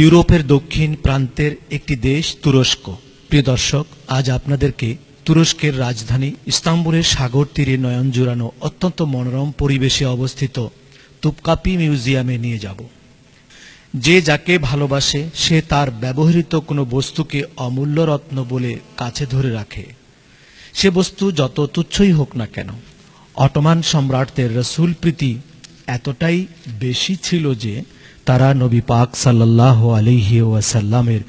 ইউরোপের দক্ষিণ প্রান্তের একটি দেশ তুরস্ক। প্রিয় দর্শক, আজ আপনাদেরকে তুরস্কের রাজধানী ইস্তাম্বুলের সাগর তীরে নয়ন জুড়ানো অত্যন্ত মনোরম পরিবেশে অবস্থিত তুপকাপি মিউজিয়ামে নিয়ে যাব। যে যাকে ভালোবাসে সে তার ব্যবহৃত কোনো বস্তুকে অমূল্য রত্ন বলে কাছে ধরে রাখে, সে বস্তু যত তুচ্ছই হোক না কেন। অটোমান সম্রাটদের রসুল প্রীতি এতটাই বেশি ছিল যে তারা নবী পাক সাল্লাল্লাহু আলাইহি ওয়াসাল্লামের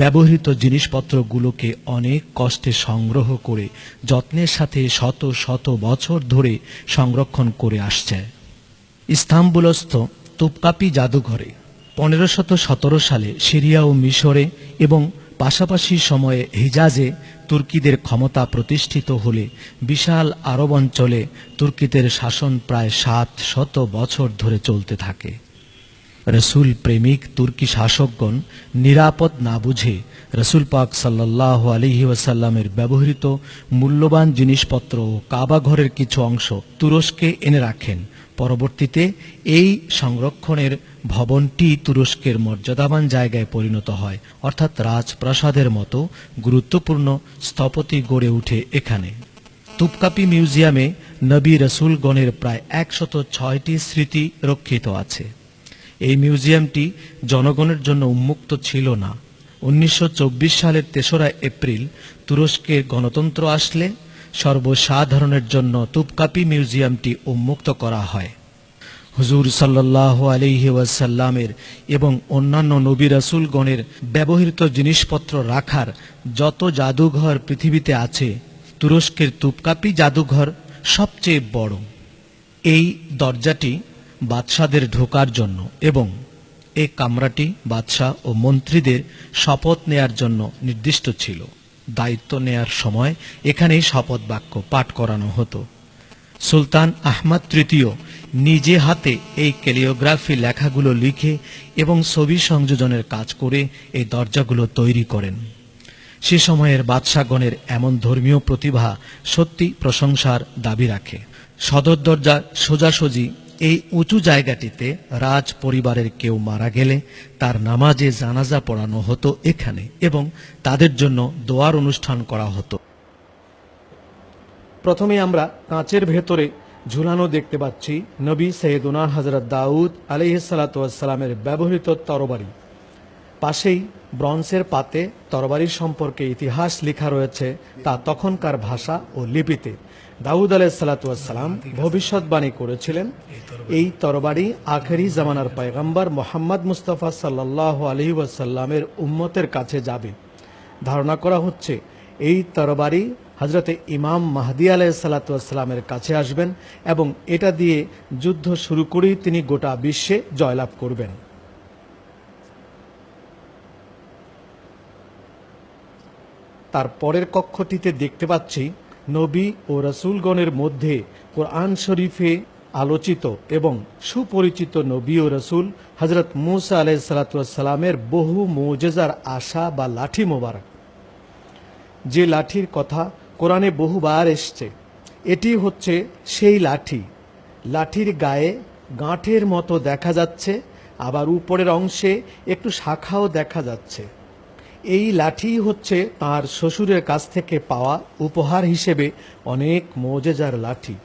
ব্যবহৃত জিনিসপত্রগুলোকে অনেক কষ্টে সংগ্রহ করে যত্নের সাথে শত শত বছর ধরে সংরক্ষণ করে আসছে। ইস্তাম্বুলস্থ তুপকাপি জাদুঘরে 1517 সালে সিরিয়া ও মিশরে এবং পাশাপাশি সময়ে হিজাজে তুর্কিদের ক্ষমতা প্রতিষ্ঠিত হলে বিশাল আরব অঞ্চলে তুর্কিদের শাসন প্রায় 700 বছর ধরে চলতে থাকে। রসুল প্রেমিক তুর্কি শাসকগণ নিরাপদ না বুঝে রসুল পাক সাল্লাল্লাহু আলাইহি ওয়াসাল্লামের ব্যবহৃত মূল্যবান জিনিসপত্র ও কাবা ঘরের কিছু অংশ তুরস্কে এনে রাখেন। পরবর্তীতে এই সংরক্ষণের ভবনটি তুরস্কের মর্যাদাবান জায়গায় পরিণত হয়, অর্থাৎ রাজপ্রাসাদের মতো গুরুত্বপূর্ণ স্থপতি গড়ে উঠে এখানে। তুপকাপি মিউজিয়ামে নবী রসুলগণের প্রায় 106টি স্মৃতি রক্ষিত আছে। এই মিউজিয়ামটি জনগণের জন্য উন্মুক্ত ছিল না। 1924 সালের 3রা এপ্রিল তুরস্কের গণতন্ত্র আসলে সর্বসাধারণের জন্য তুপকাপি মিউজিয়ামটি উন্মুক্ত করা হয়। হুজুর সাল্লাল্লাহু আলাইহি ওয়াসাল্লামের এবং অন্যান্য নবী রাসূলগণের ব্যবহৃত জিনিসপত্র রাখার যত জাদুঘর পৃথিবীতে আছে, তুরস্কের তুপকাপি জাদুঘর সবচেয়ে বড়। এই দরজাটি বাদশাদের ঢোকার জন্য এবং এই কামরাটি বাদশাহ ও মন্ত্রীদের শপথ নেয়ার জন্য নির্দিষ্ট ছিল। দায়িত্ব নেয়ার সময় এখানেই শপথ বাক্য পাঠ করানো হতো। সুলতান আহমদ তৃতীয় নিজে হাতে এই ক্যালিওগ্রাফি লেখাগুলো লিখে এবং ছবি সংযোজনের কাজ করে এই দরজাগুলো তৈরি করেন। সে সময়ের বাদশাগণের এমন ধর্মীয় প্রতিভা সত্যি প্রশংসার দাবি রাখে। সদর দরজা সোজাসুজি এই উঁচু জায়গাটিতে রাজ পরিবারের কেউ মারা গেলে তার নামাজে জানাজা পড়ানো হতো এখানে এবং তাদের জন্য দোয়ার অনুষ্ঠান করা হতো। প্রথমে আমরা কাঁচের ভেতরে ঝুলানো দেখতে পাচ্ছি নবী সৈয়দুনা হযরত দাউদ আলাইহিস সালাতু ওয়াস সালামের ব্যবহৃত তরবারি। পাশেই ব্রোঞ্জের পাতে তরবারির সম্পর্কে ইতিহাস লেখা রয়েছে, তা তখনকার ভাষা ও লিপিতে। দাউদ আলাইহিস সালাতু ওয়াস সালাম ভবিষ্যৎবাণী করেছিলেন, এই তরবারি আখেরি জামানার পয়গম্বর মুহাম্মদ মুস্তাফা সাল্লাল্লাহু আলাইহি ওয়াসাল্লামের উম্মতের কাছে যাবে। ধারণা করা হচ্ছে এই তরবারি হযরতে ইমাম মাহদী আলাইহিস সালাতু ওয়াস সালামের কাছে আসবেন এবং এটা দিয়ে যুদ্ধ শুরু করেই তিনি গোটা বিশ্বে জয়লাভ করবেন। তার পরের কক্ষটিতে দেখতে পাচ্ছি নবী ও রাসূলগণের মধ্যে কোরআন শরীফে আলোচিত এবং সুপরিচিত নবী ও রাসূল হযরত মূসা আলাইহিস সালাতু ওয়াস সালামের বহু মুজিজার আশা বা লাঠি মোবারক। যে লাঠির কথা কোরআনে বহুবার এসছে, এটি হচ্ছে সেই লাঠি। লাঠির গায়ে গাঁঠের মতো দেখা যাচ্ছে, আবার উপরের অংশে একটু শাখাও দেখা যাচ্ছে। এই লাঠি হচ্ছে তার শ্বশুরের কাছ থেকে পাওয়া উপহার হিসেবে অনেক মুজিজার লাঠি।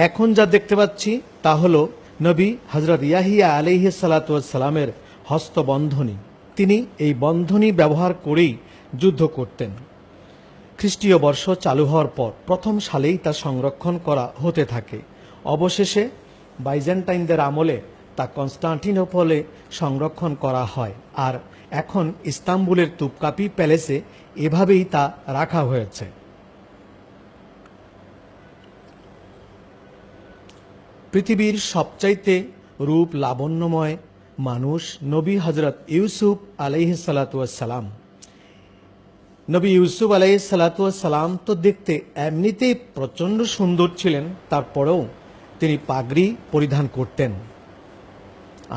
এখন যা দেখতে পাচ্ছি তা হলো নবী হযরত ইয়াহিয়া আলাইহিস সালাতু ওয়াস সালামের হস্তবন্ধনী। তিনি এই বন্ধনী ব্যবহার করেই যুদ্ধ করতেন। খ্রিস্টীয় বর্ষ চালু হওয়ার পর প্রথম সালেই তা সংরক্ষণ করা হতে থাকে। অবশেষে বাইজেন্টাইনদের আমলে তা কনস্টান্টিনোপলে সংরক্ষণ করা হয়, আর এখন ইস্তাম্বুলের তুপকাপি প্যালেসে এভাবেই তা রাখা হয়েছে। পৃথিবীর সবচাইতে রূপ লাবণ্যময় মানুষ নবী হযরত ইউসুফ আলাইহিস সালাতু ওয়াস সালাম। নবী ইউসুফ আলাইহিস সালাতু ওয়াস সালাম তো দেখতে এমনিতেই প্রচণ্ড সুন্দর ছিলেন, তারপরেও তিনি পাগড়ি পরিধান করতেন।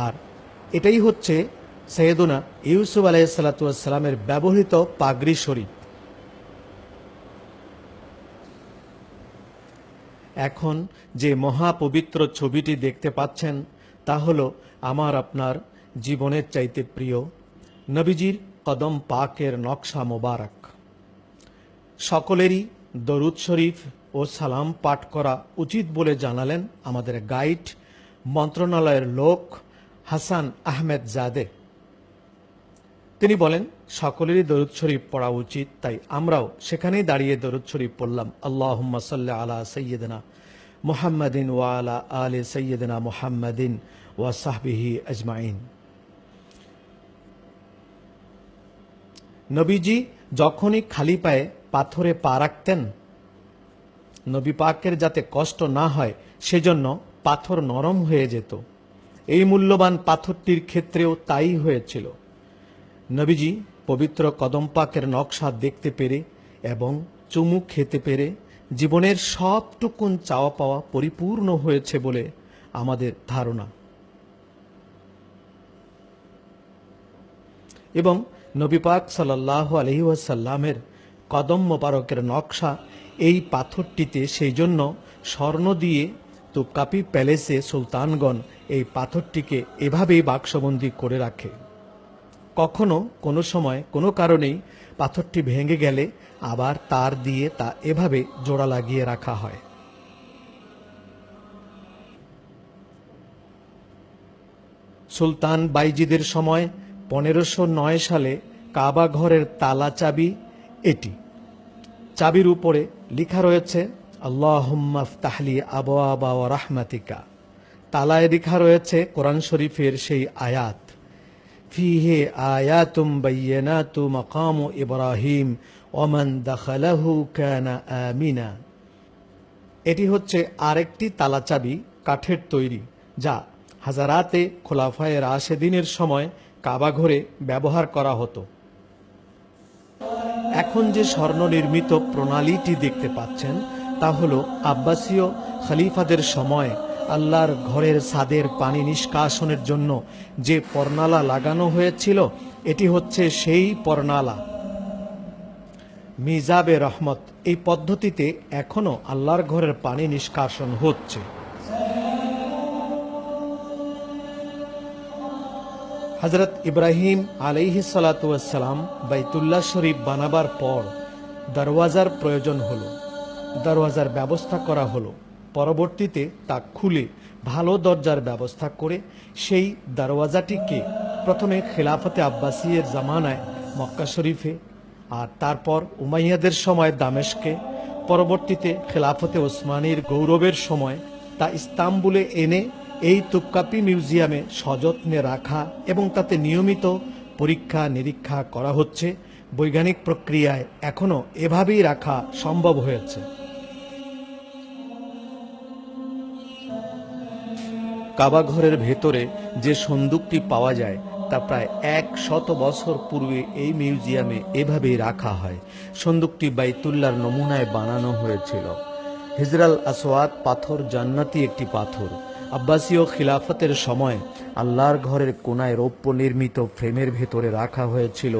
আর এটাই হচ্ছে সৈয়দুনা ইউসুফ আলাইহিস সালাতু ওয়াস সালামের ব্যবহৃত পাগড়ি শরীফ। এখন যে মহাপবিত্র ছবিটি দেখতে পাচ্ছেন তা হলো আমার আপনার জীবনের চাইতে প্রিয় নবীজির কদম পাকের নকশা মোবারক। সকলেরই দরুদ শরীফ ও সালাম পাঠ করা উচিত বলে জানালেন আমাদের গাইড মন্ত্রণালয়ের লোক হাসান আহমেদ জাদে। তিনি বলেন সকলেরই দরুদ শরীফ পড়া উচিত, তাই আমরাও সেখানেই দাঁড়িয়ে দরুদ শরীফ পড়লাম। আল্লাহুম্মা সাল্লি আলা সাইয়্যিদিনা মুহাম্মাদিন ওয়া আলা আলি সাইয়্যিদিনা মুহাম্মাদিন ওয়া সাহবিহি আজমাইন। নবীজি যখনই খালি পায়ে পাথরে পা রাখতেন, নবী পাকের যাতে কষ্ট না হয় সেজন্য পাথর নরম হয়ে যেত। এই মূল্যবান পাথরটির ক্ষেত্রেও তাই হয়েছিল। নবীজি পবিত্র কদম পাকের নকশা দেখতে পেরে এবং চুমু খেতে পেরে জীবনের সবটুকুন চাওয়া পাওয়া পরিপূর্ণ হয়েছে বলে আমাদের ধারণা। এবং নবী পাক সাল্লাল্লাহু আলাইহি ওয়াসাল্লামের কদম মোবারকের নকশা এই পাথরটিতে, সেই জন্য স্বর্ণ দিয়ে তোপকাপি প্যালেসে সুলতানগণ এই পাথরটিকে এভাবেই বাক্সবন্দী করে রাখে। কখনো কোনো সময় কোনো কারণেই পাথরটি ভেঙে গেলে আবার তার দিয়ে তা এভাবে জোড়া লাগিয়ে রাখা হয়। সুলতান বাইজিদের সময় 1509 সালে কাবা ঘরের তালা চাবি এটি। চাবির উপরে লেখা রয়েছে আল্লাহুম্মা ফতাহলি আবওয়াবা ওয়া রাহমাতিকা। তালায় লেখা রয়েছে কোরআন শরীফের সেই আয়াত, ফিহি আয়াতুম বাইয়িনাতু মাকামু ইব্রাহিম ওয়া মান দাখালাহু কানা আমিনা। এটি হচ্ছে আরেকটি তালা চাবি, কাঠের তৈরি, যা হাজারাতে খোলাফায়ে রাশেদিনের সময় কাবা ঘরে ব্যবহার করা হতো। এখন যে স্বর্ণ নির্মিত প্রণালীটি দেখতে পাচ্ছেন তা হলো আব্বাসীয় খলিফাদের সময় আল্লাহর ঘরের ছাদের পানি নিষ্কাশনের জন্য যে পর্নালা লাগানো হয়েছিল, এটি হচ্ছে সেই পর্নালা। মিজাবে রহমত এই পদ্ধতিতে এখনো আল্লাহর ঘরের পানি নিষ্কাশন হচ্ছে। হযরত ইব্রাহিম আলাইহিস সালাতু ওয়াস সালাম বাইতুল্লাহ শরীফ বানাবার পর দরওয়াজার প্রয়োজন হলো, দরওয়াজার ব্যবস্থা করা হলো। পরবর্তীতে তা খুলে ভালো দরজার ব্যবস্থা করে সেই দরওয়াজাটিকে প্রথমে খেলাফতে আব্বাসীর জামানায় মক্কা শরীফে, আর তারপর উমাইয়াদের সময় দামেস্কে, পরবর্তীতে খেলাফতে ওসমানীর গৌরবের সময় তা ইস্তাম্বুলে এনে এই তোপকাপি মিউজিয়ামে সযত্নে রাখা এবং তাতে নিয়মিত পরীক্ষা নিরীক্ষা করা হচ্ছে। বৈজ্ঞানিক প্রক্রিয়ায় এখনো এভাবেই রাখা সম্ভব হয়েছে। কাবা ঘরের ভেতরে যে সন্দুকটি পাওয়া যায় তা প্রায় 100 বছর পূর্বে এই মিউজিয়ামে এভাবেই রাখা হয়। সন্দুকটি বাইতুল্লাহর নমুনায় বানানো হয়েছিল। হিজরাল আসওয়াদ পাথর জান্নাতি একটি পাথর। আব্বাসীয় খিলাফতের সময় আল্লাহর ঘরের কোনায় রৌপ্য নির্মিত ফ্রেমের ভেতরে রাখা হয়েছিল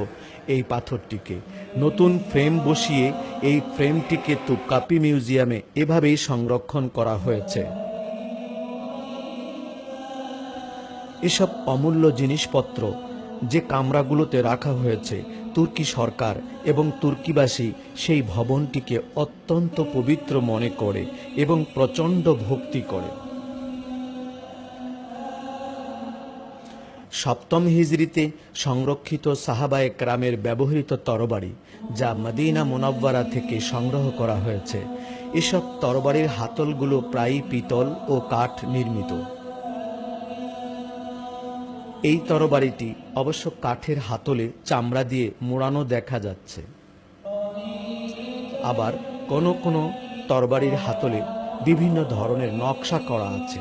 এই পাথরটিকে। নতুন ফ্রেম বসিয়ে এই ফ্রেমটিকে তোপকাপি মিউজিয়ামে এভাবেই সংরক্ষণ করা হয়েছে। এসব অমূল্য জিনিসপত্র যে কামরাগুলোতে রাখা হয়েছে, তুর্কি সরকার এবং তুর্কিবাসী সেই ভবনটিকে অত্যন্ত পবিত্র মনে করে এবং প্রচণ্ড ভক্তি করে। 7ম হিজরিতে সংরক্ষিত সাহাবায়ে কেরামের ব্যবহৃত তরবারি, যা মদিনা মুনাওয়ারা থেকে সংগ্রহ করা হয়েছে। এসব তরবারির হাতলগুলো প্রায়ই পিতল ও কাঠ নির্মিত। এই তরবারিটি অবশ্য কাঠের হাতলে চামড়া দিয়ে মোড়ানো দেখা যাচ্ছে। আবার কোনো কোনো তরবারির হাতলে বিভিন্ন ধরনের নকশা করা আছে।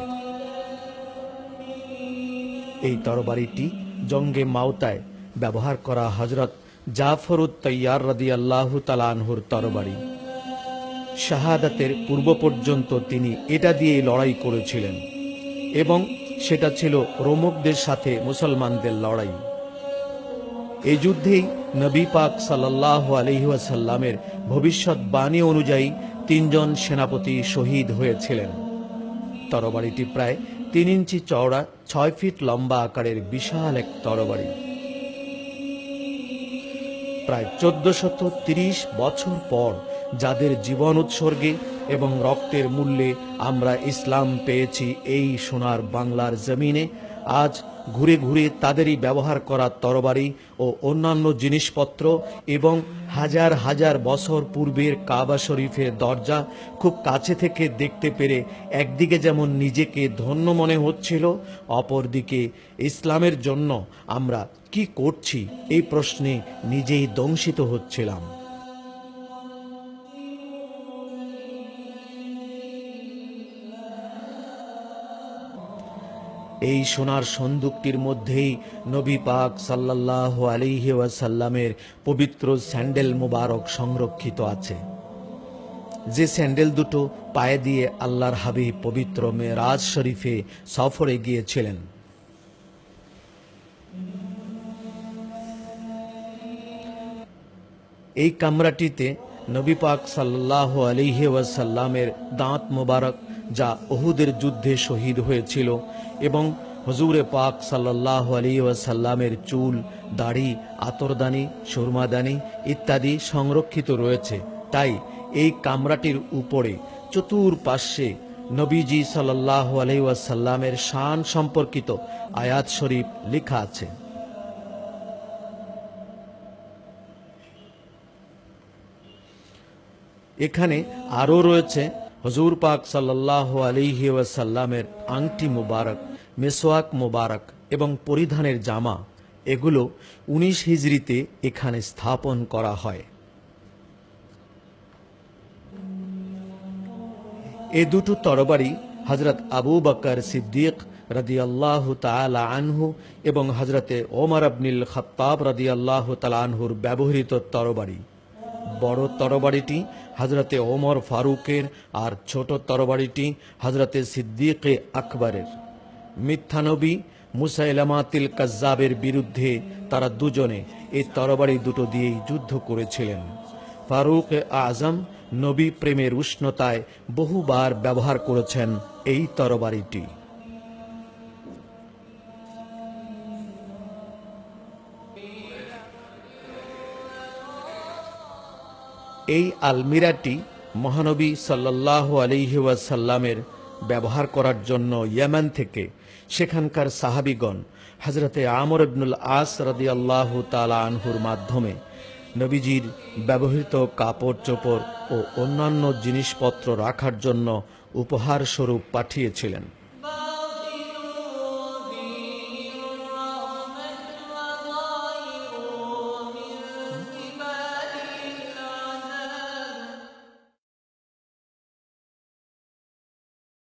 এই তরবারিটি জঙ্গে মাওতায় ব্যবহার করা হযরত জাফরুত তাইয়ার রাদিয়াল্লাহু তাআলা আনহুর তরবারি। শাহাদাতের পূর্ব পর্যন্ত তিনি এটা দিয়ে লড়াই করেছিলেন এবং সেটা ছিল রোমকদের সাথে মুসলমানদের লড়াই। এই যুদ্ধেই নবী পাক সাল্লাল্লাহু আলাইহি ওয়াসাল্লামের ভবিষ্যৎবাণী অনুযায়ী 3 জন সেনাপতি শহীদ হয়েছিলেন। তরবারিটি প্রায় 3 ইঞ্চি চওড়া, 6 ফিট লম্বা আকারের বিশাল এক তরবারি। প্রায় 1430 বছর পর যাদের জীবন উৎসর্গে এবং রক্তের মূল্যে আমরা ইসলাম পেয়েছি এই সোনার বাংলার জমিনে, আজ ঘুরে ঘুরে তাদেরই ব্যবহার করা তরবারি ও অন্যান্য জিনিসপত্র এবং হাজার হাজার বছর পূর্বের কাবা শরীফের দরজা খুব কাছে থেকে দেখতে পেরে একদিকে যেমন নিজেকে ধন্য মনে হচ্ছিল, অপরদিকে ইসলামের জন্য আমরা কি করছি এই প্রশ্নে নিজেই দংশিত হচ্ছিলাম। এই সোনার সন্দুকটির মধ্যেই নবী পাক সাল্লাল্লাহু আলাইহি ওয়াসাল্লামের পবিত্র স্যান্ডেল মুবারক সংরক্ষিত আছে, যে স্যান্ডেল দুটো পায়ে দিয়ে আল্লাহর হাবিব পবিত্র মেরাজ শরীফে সফরে গিয়েছিলেন। এই কামরাটিতে নবী পাক সাল্লাল্লাহু আলাইহি ওয়াসাল্লামের দাঁত মোবারক, যা উহুদের যুদ্ধে শহীদ হয়েছিল, এবং হুজুরে পাক সাল্লাল্লাহু আলাইহি ওয়াসাল্লামের চুল, দাড়ি, আতরদানি, সুরমাদানি ইত্যাদি সংরক্ষিত রয়েছে। তাই এই কামরাটির উপরে চতুর্পার্শ্বে নবীজি সাল্লাল্লাহু আলাইহি ওয়াসাল্লামের শান সম্পর্কিত আয়াত শরীফ লেখা আছে। এখানে আরও রয়েছে হুজুর পাক সাল্লাল্লাহু আলাইহি ওয়াসাল্লামের আংটি মুবারক, মেসওয়াক মুবারক এবং পরিধানের জামা। এগুলো 19 হিজরিতে এখানে স্থাপন করা হয়। এ দুটো তরবারি হযরত আবু বকর সিদ্দিক রাদিয়াল্লাহু তাআলা আনহু এবং হযরতে ওমর ইবনুল খাত্তাব রাদিয়াল্লাহু তাআলা আনহুর ব্যবহৃত তরবারি। বড় তরবারিটি হযরতে ওমর ফারুকের আর ছোট তরবারিটি হযরতে সিদ্দিকে আকবরের। মিথ্যানবী মুসাইলামাতিল কাজ্জাবের বিরুদ্ধে তারা দুজনে এই তরবারি দুটো দিয়েই যুদ্ধ করেছিলেন। ফারুক আজম নবী প্রেমের উষ্ণতায় বহুবার ব্যবহার করেছেন এই তরবারিটি। এই আলমিরাটি মহানবী সাল্লাল্লাহু আলাইহি ওয়াসাল্লামের ব্যবহার করার জন্য ইয়েমেন থেকে সেখানকার সাহাবীগণ হযরতে আমর ইবনুল আস রাদিয়াল্লাহু তাআলা আনহুর মাধ্যমে নবীজির ব্যবহৃত কাপড় চোপড় ও অন্যান্য জিনিসপত্র রাখার জন্য উপহার স্বরূপ পাঠিয়েছিলেন।